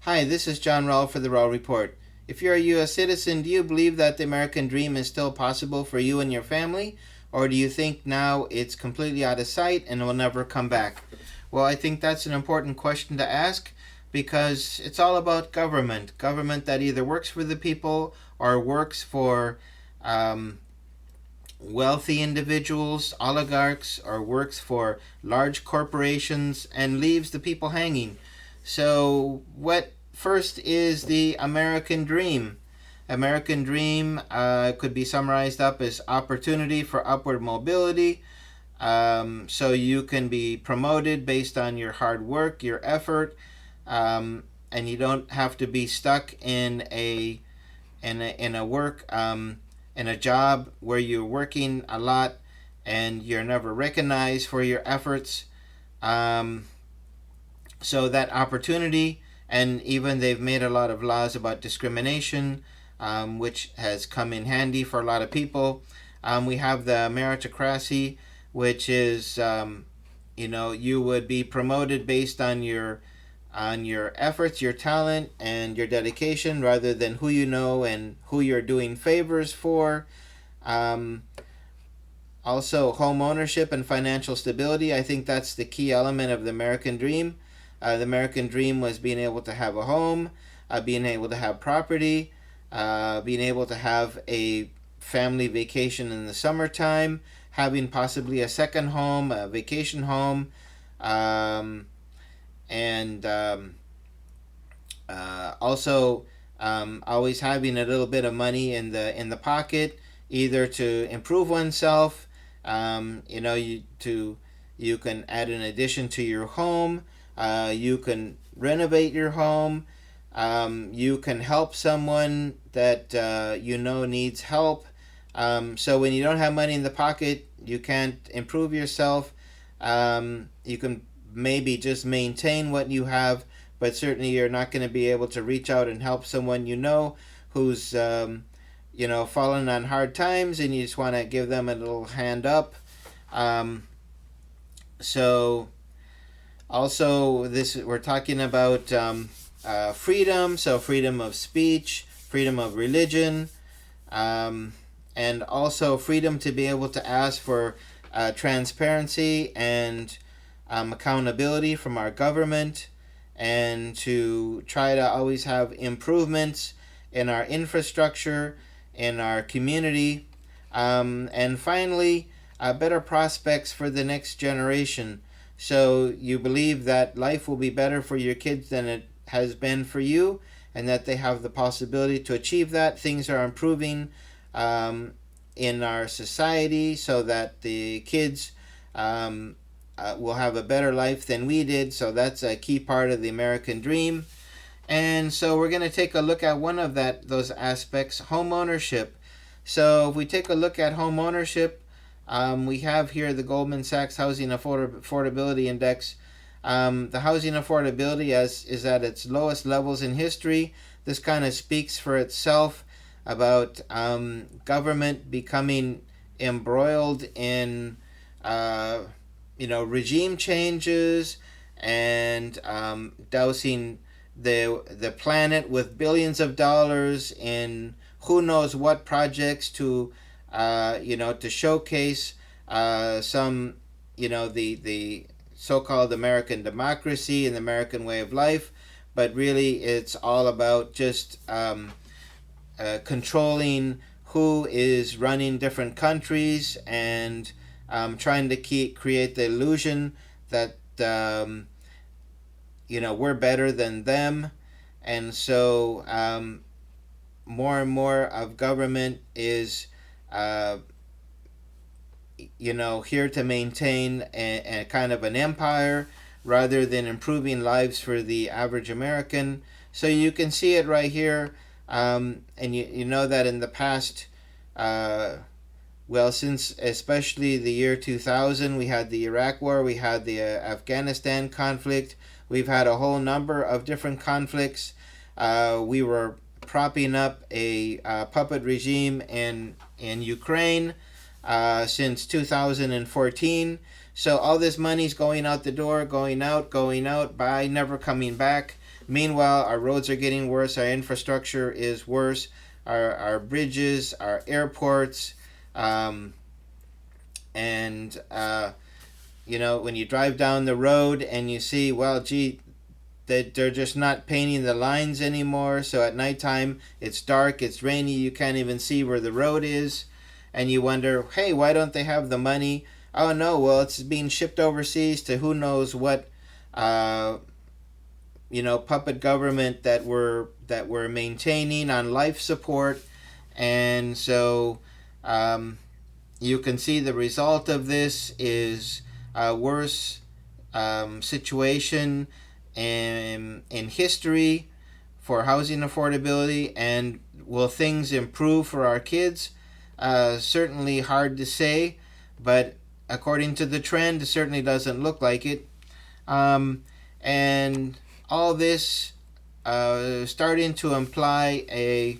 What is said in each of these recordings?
Hi, this is John Rowell for the Rowell Report. If you're a U.S. citizen, do you believe that the American dream is still possible for you and your family? Or do you think now it's completely out of sight and will never come back? Well, I think that's an important question to ask because it's all about government. Government that either works for the people or works for wealthy individuals, oligarchs, or works for large corporations and leaves the people hanging. So, what first is the American dream? American dream could be summarized up as opportunity for upward mobility. So you can be promoted based on your hard work, your effort, and you don't have to be stuck in a work in a job where you're working a lot and you're never recognized for your efforts. So that opportunity, and even they've made a lot of laws about discrimination, which has come in handy for a lot of people. We have the meritocracy, which is, you would be promoted based on your efforts, your talent, and your dedication, rather than who you know and who you're doing favors for. Also, home ownership and financial stability. I think that's the key element of the American dream. The American dream was being able to have a home, being able to have property, being able to have a family vacation in the summertime, having possibly a second home, a vacation home, and also always having a little bit of money in the pocket, either to improve oneself. You can add an addition to your home. You can renovate your home. You can help someone that needs help. So when you don't have money in the pocket, you can't improve yourself. You can maybe just maintain what you have, but certainly you're not going to be able to reach out and help someone who's fallen on hard times, and you just want to give them a little hand up. So also we're talking about freedom, so freedom of speech, freedom of religion, and also freedom to be able to ask for transparency and accountability from our government, and to try to always have improvements in our infrastructure, in our community, and finally, better prospects for the next generation. So you believe that life will be better for your kids than it has been for you, and that they have the possibility to achieve that. Things are improving in our society so that the kids will have a better life than we did. So that's a key part of the American dream. And so we're going to take a look at one of those aspects, home ownership. So if we take a look at home ownership, we have here the Goldman Sachs Housing Affordability Index. The housing affordability is at its lowest levels in history. This kind of speaks for itself about government becoming embroiled in regime changes and dousing the planet with billions of dollars in who knows what projects to showcase the so-called American democracy and the American way of life, but really it's all about just controlling who is running different countries and trying to create the illusion that we're better than them. And so more and more of government is here to maintain a kind of an empire rather than improving lives for the average American. So you can see it right here, and you know that in the past, since especially the year 2000, we had the Iraq War, we had the Afghanistan conflict, we've had a whole number of different conflicts. We were propping up a puppet regime in Ukraine since 2014. So all this money's going out the door, going out, never coming back. Meanwhile, our roads are getting worse, our infrastructure is worse, our bridges, our airports, um, and when you drive down the road and you see, well, gee, that they're just not painting the lines anymore. So at nighttime, it's dark, it's rainy, you can't even see where the road is. And you wonder, hey, why don't they have the money? Oh no, well, it's being shipped overseas to who knows what, puppet government that we're maintaining on life support. And so you can see the result of this is a worse situation in history for housing affordability. And will things improve for our kids? Certainly hard to say, but according to the trend, it certainly doesn't look like it. And all this starting to imply a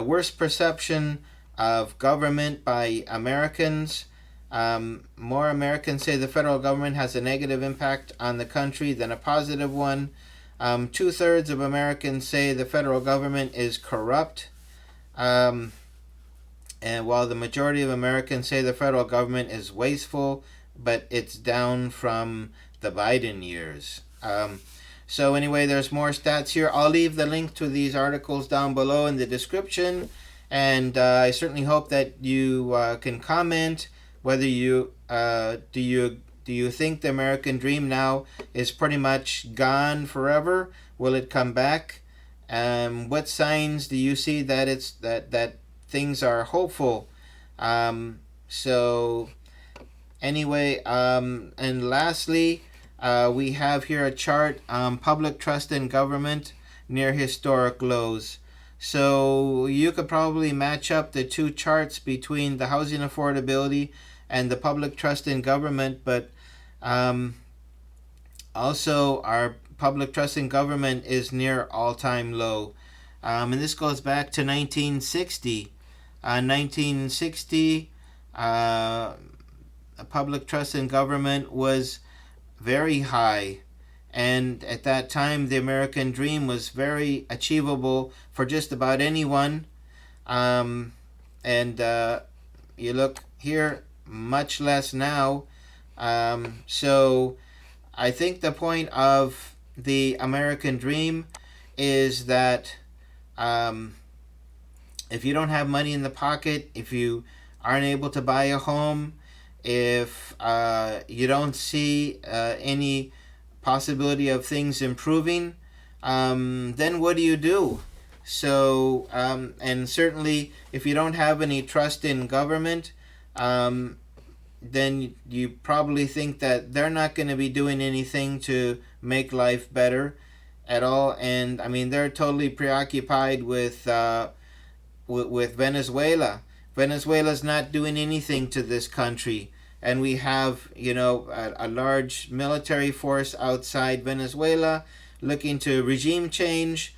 worse perception of government by Americans. More Americans say the federal government has a negative impact on the country than a positive one. 2/3 of Americans say the federal government is corrupt. And while the majority of Americans say the federal government is wasteful, but it's down from the Biden years. So anyway, there's more stats here. I'll leave the link to these articles down below in the description. And I certainly hope that you can comment whether you do you think the American dream now is pretty much gone forever? Will it come back? What signs do you see that it's that things are hopeful? So anyway, and lastly, we have here a chart: public trust in government near historic lows. So you could probably match up the two charts between the housing affordability and the public trust in government, but also our public trust in government is near all-time low. And this goes back to 1960. 1960, public trust in government was very high. And at that time, the American dream was very achievable for just about anyone. And you look here, much less now. So I think the point of the American dream is that if you don't have money in the pocket, if you aren't able to buy a home, if you don't see any possibility of things improving, then what do you do? So, and certainly if you don't have any trust in government, then you probably think that they're not going to be doing anything to make life better at all. And I mean, they're totally preoccupied with Venezuela. Venezuela's not doing anything to this country. And we have, a large military force outside Venezuela looking to regime change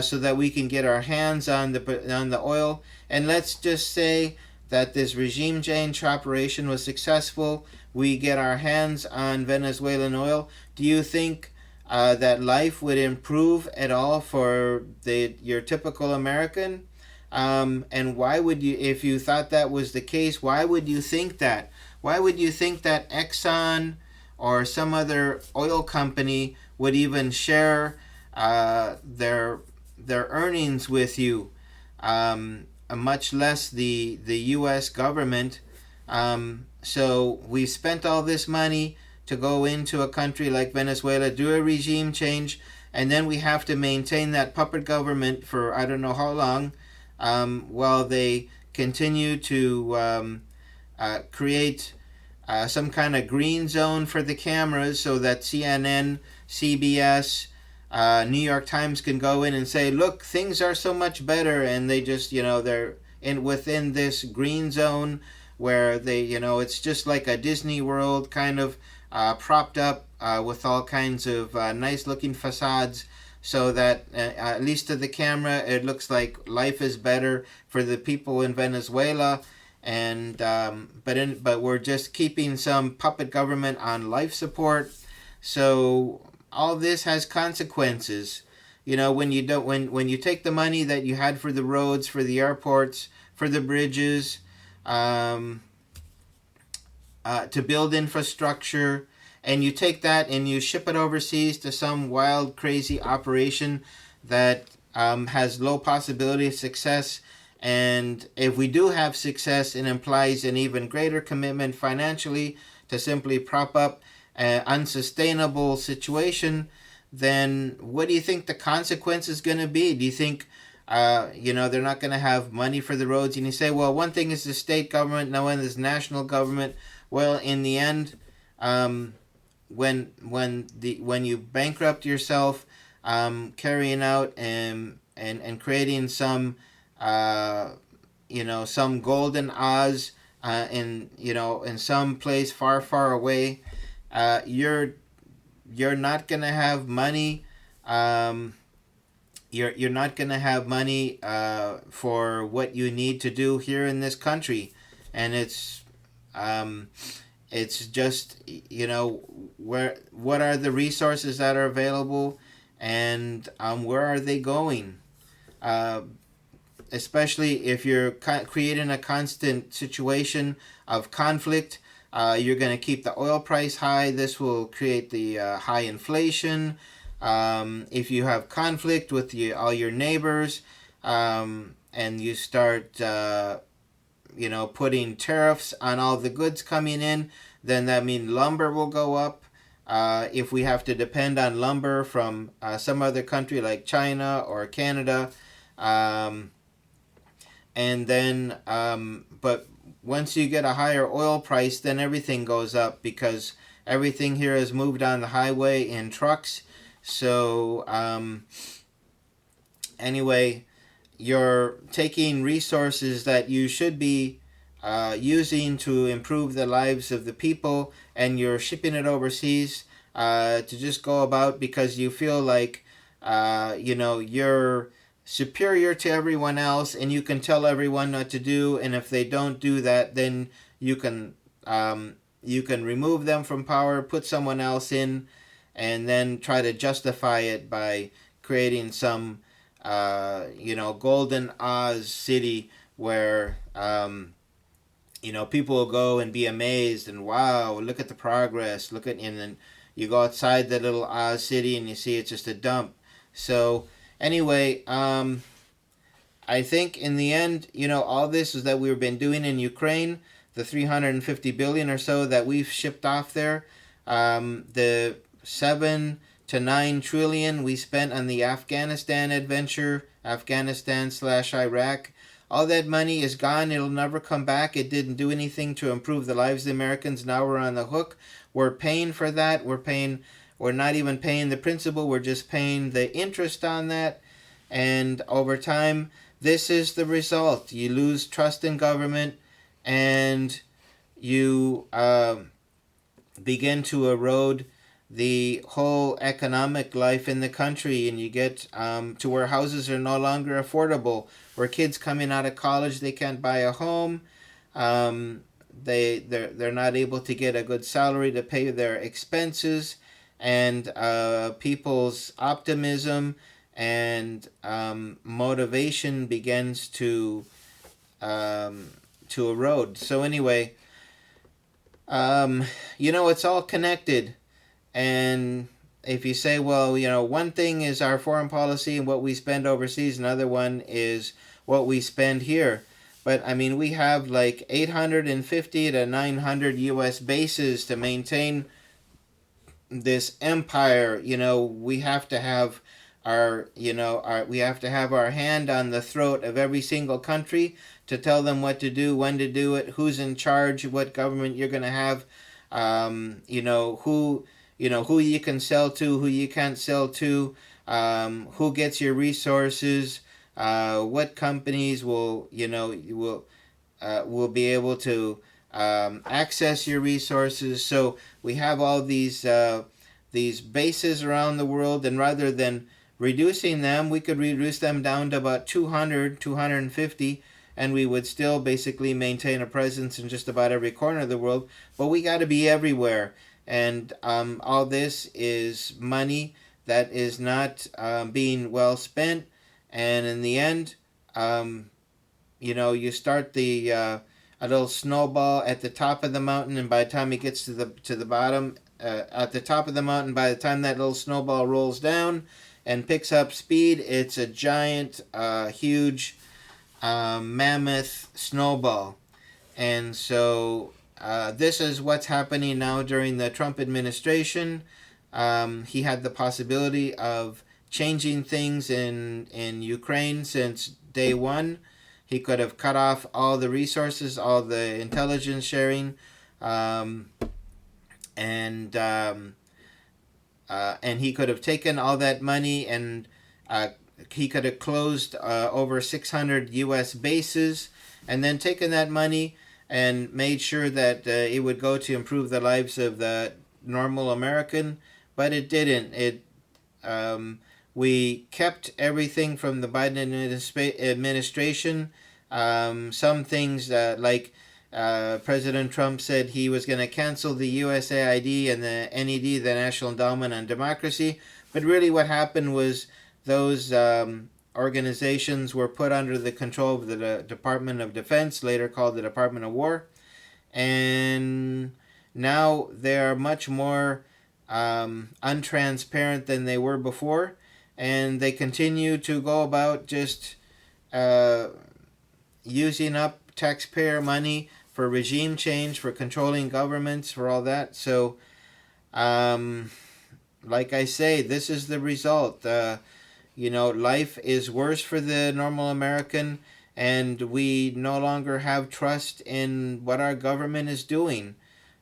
so that we can get our hands on the oil. And let's just say that this regime change operation was successful. We get our hands on Venezuelan oil. Do you think that life would improve at all for your typical American? And why would you, if you thought that was the case, why would you think that? Why would you think that Exxon or some other oil company would even share their earnings with you? Much less the U.S. government. So we spent all this money to go into a country like Venezuela, do a regime change, and then we have to maintain that puppet government for I don't know how long, while they continue to create some kind of green zone for the cameras so that CNN, CBS, New York Times can go in and say, look, things are so much better, and they just, they're within this green zone where they, it's just like a Disney World kind of propped up with all kinds of nice looking facades, so that at least to the camera it looks like life is better for the people in Venezuela. And but we're just keeping some puppet government on life support. So all this has consequences. When you don't, when you take the money that you had for the roads, for the airports, for the bridges, um, to build infrastructure, and you take that and you ship it overseas to some wild, crazy operation that has low possibility of success. And if we do have success, it implies an even greater commitment financially to simply prop up an unsustainable situation. Then what do you think the consequence is going to be? Do you think they're not going to have money for the roads? And you say, well, one thing is the state government, now one is national government. Well, in the end, when you bankrupt yourself, carrying out and creating some some golden Oz in some place far away, you're not gonna have money. You're not gonna have money for what you need to do here in this country, and it's just what are the resources that are available, and where are they going? Especially if you're creating a constant situation of conflict, you're going to keep the oil price high. This will create the high inflation. If you have conflict with all your neighbors, and you start putting tariffs on all the goods coming in, then that means lumber will go up. If we have to depend on lumber from some other country like China or Canada, and then but once you get a higher oil price, then everything goes up because everything here is moved on the highway in trucks. So anyway, you're taking resources that you should be using to improve the lives of the people, and you're shipping it overseas to just go about because you feel like you're superior to everyone else, and you can tell everyone what to do, and if they don't do that, then you can remove them from power, put someone else in, and then try to justify it by creating some golden Oz city where people will go and be amazed and wow, look at the progress, and then you go outside the little Oz city and you see it's just a dump. So anyway, I think in the end, all this is that we've been doing in Ukraine, the 350 billion or so that we've shipped off there, the 7 to 9 trillion we spent on the Afghanistan adventure, Afghanistan/Iraq. All that money is gone. It'll never come back. It didn't do anything to improve the lives of the Americans. Now we're on the hook. We're paying for that. We're not even paying the principal. We're just paying the interest on that. And over time, this is the result. You lose trust in government, and you begin to erode the whole economic life in the country, and you get to where houses are no longer affordable, where kids coming out of college, they can't buy a home, they're not able to get a good salary to pay their expenses, and people's optimism and motivation begins to erode. So anyway, it's all connected. And if you say, well, one thing is our foreign policy and what we spend overseas, another one is what we spend here. But I mean, we have like 850 to 900 U.S. bases to maintain this empire. We have to have our hand on the throat of every single country to tell them what to do, when to do it, who's in charge, what government you're going to have, who you can sell to, who you can't sell to, who gets your resources, what companies will be able to access your resources. So we have all these bases around the world, and rather than reducing them, we could reduce them down to about 200, 250, and we would still basically maintain a presence in just about every corner of the world. But we got to be everywhere. And all this is money that is not being well spent. And in the end, you start a little snowball at the top of the mountain, and by the time it gets to the bottom, at the top of the mountain, by the time that little snowball rolls down and picks up speed, it's a giant, huge, mammoth snowball. And so this is what's happening now during the Trump administration. He had the possibility of changing things in Ukraine since day one. He could have cut off all the resources, all the intelligence sharing, um, and and he could have taken all that money and he could have closed over 600 U.S. bases, and then taken that money and made sure that it would go to improve the lives of the normal American, but it didn't. We kept everything from the Biden administration. Some things like President Trump said he was going to cancel the USAID and the NED, the National Endowment on Democracy. But really what happened was those organizations were put under the control of the Department of Defense, later called the Department of War. And now they are much more untransparent than they were before. And they continue to go about just using up taxpayer money for regime change, for controlling governments, for all that. So, like I say, this is the result. Life is worse for the normal American, and we no longer have trust in what our government is doing.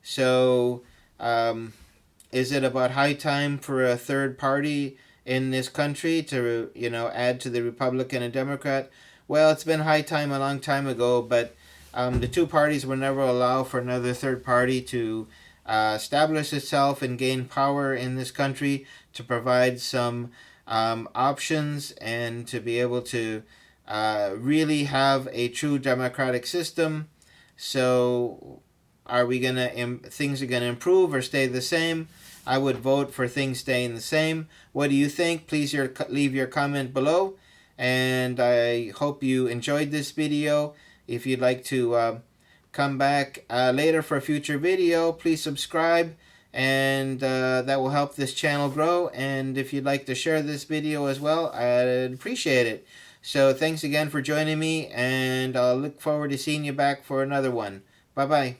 So, is it about high time for a third party in this country to, add to the Republican and Democrat? Well, it's been high time a long time ago, but the two parties will never allow for another third party to establish itself and gain power in this country, to provide some options and to be able to really have a true democratic system. So are we things are gonna improve or stay the same? I would vote for things staying the same. What do you think? Please leave your comment below. And I hope you enjoyed this video. If you'd like to come back later for a future video, please subscribe, and that will help this channel grow. And if you'd like to share this video as well, I'd appreciate it. So thanks again for joining me, and I'll look forward to seeing you back for another one. Bye-bye.